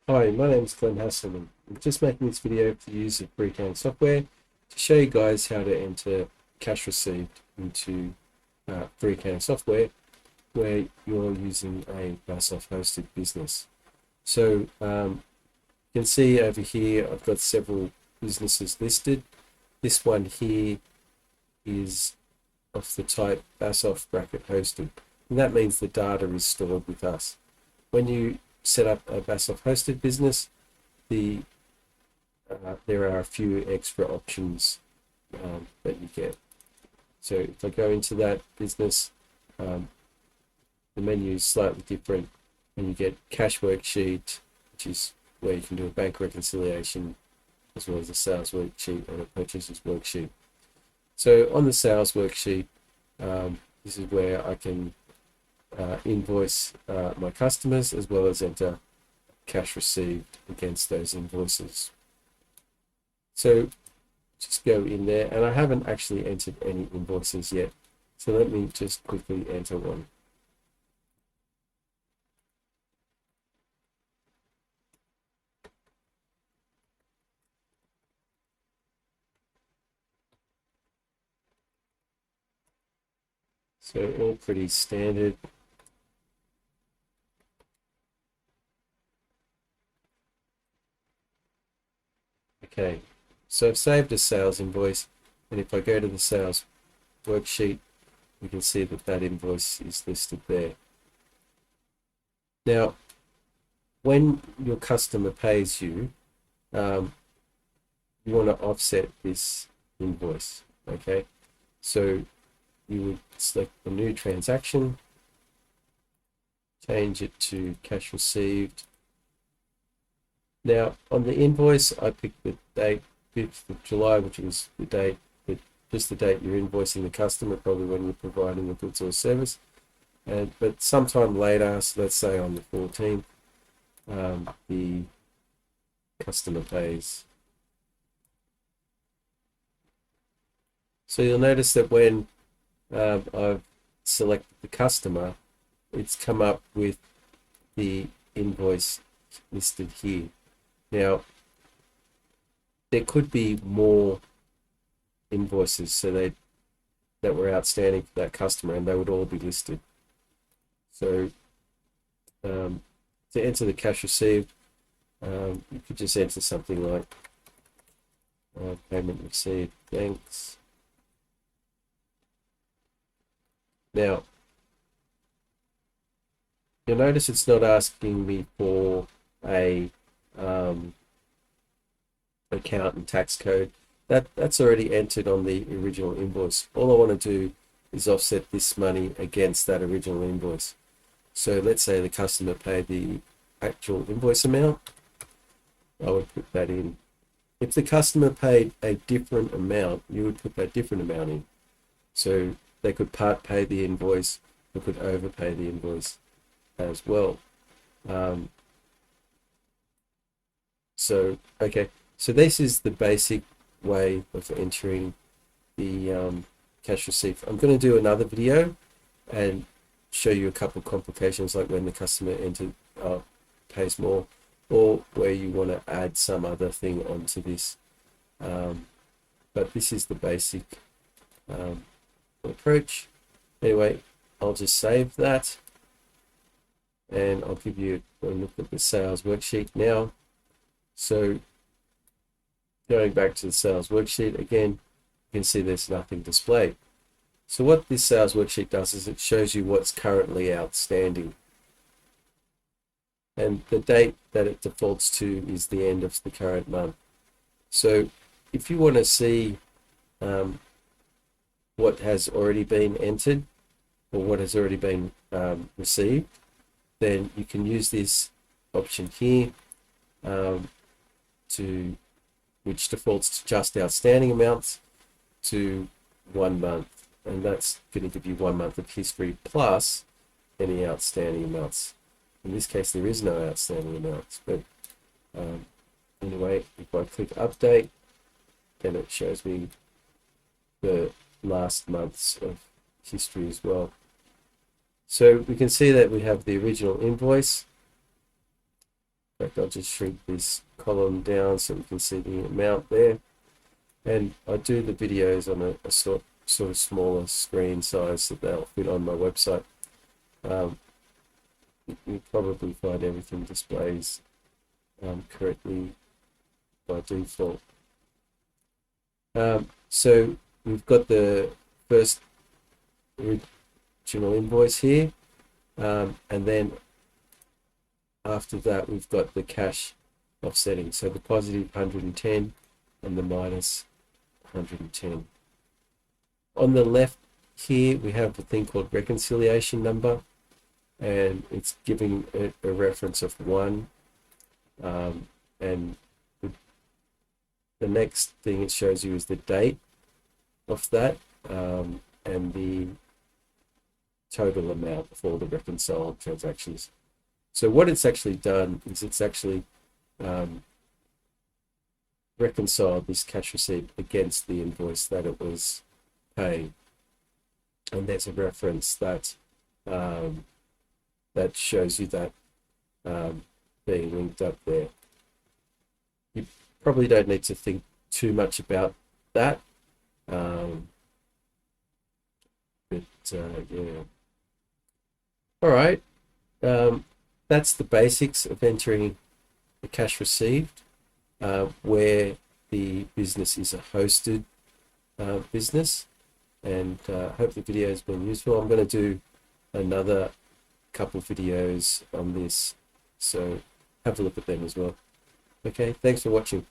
Hi, my name is Glenn Hassan, and I'm just making this video for the use of Freecoding software to show you guys how to enter cash received into Freecoding software where you're using a self-hosted business. So you can see over here I've got several businesses listed. This one here is of the type Basoff bracket hosted, and that means the data is stored with us. When you set up a Basoff hosted business, there are a few extra options that you get. So if I go into that business, the menu is slightly different, and you get cash worksheet, which is where you can do a bank reconciliation, as well as a sales worksheet and a purchases worksheet. So on the sales worksheet, this is where I can invoice my customers as well as enter cash received against those invoices. So just go in there, and I haven't actually entered any invoices yet. So let me just quickly enter one. So all pretty standard. Okay, so I've saved a sales invoice, and if I go to the sales worksheet, we can see that that invoice is listed there. Now, when your customer pays you, you want to offset this invoice, okay? So you would select a new transaction, change it to cash received. Now, on the invoice, I picked the date, 5th of July, which was the date, just the date you're invoicing the customer, probably when you're providing the goods or service. But sometime later, so let's say on the 14th, the customer pays. So you'll notice that when I've selected the customer, it's come up with the invoice listed here. Now, there could be more invoices that were outstanding for that customer, and they would all be listed. So to enter the cash received, you could just enter something like payment received, thanks. Now, you'll notice it's not asking me for a account and tax code. That's already entered on the original invoice. All I want to do is offset this money against that original invoice. So let's say the customer paid the actual invoice amount. I would put that in. If the customer paid a different amount, you would put that different amount in. So they could part pay the invoice, or could overpay the invoice as well. Okay, so this is the basic way of entering the cash receipt. I'm going to do another video and show you a couple of complications, like when the customer pays more, or where you want to add some other thing onto this. But this is the basic approach. Anyway, I'll just save that, and I'll give you a look at the sales worksheet now. So going back to the sales worksheet again, you can see there's nothing displayed. So what this sales worksheet does is it shows you what's currently outstanding, and the date that it defaults to is the end of the current month. So if you want to see what has already been entered, or what has already been received, then you can use this option here, which defaults to just outstanding amounts to 1 month, and that's going to give you 1 month of history plus any outstanding amounts. In this case, there is no outstanding amounts, but anyway, if I click update, then it shows me the last months of history as well. So we can see that we have the original invoice. In fact, I'll just shrink this column down so we can see the amount there. And I do the videos on a sort of smaller screen size so they'll fit on my website. You'll probably find everything displays correctly by default. So we've got the first original invoice here, and then after that we've got the cash offsetting, so the positive 110 and the minus 110. On the left here we have a thing called reconciliation number, and it's giving it a reference of 1, and the next thing it shows you is the date of that, and the total amount of all the reconciled transactions. So what it's actually done is it's actually reconciled this cash receipt against the invoice that it was paid, and there's a reference that that shows you that being linked up there. You probably don't need to think too much about that, but yeah. All right, that's the basics of entering the cash received, where the business is a hosted business, and hope the video has been useful. I'm going to do another couple videos on this, so have a look at them as well. Okay, thanks for watching.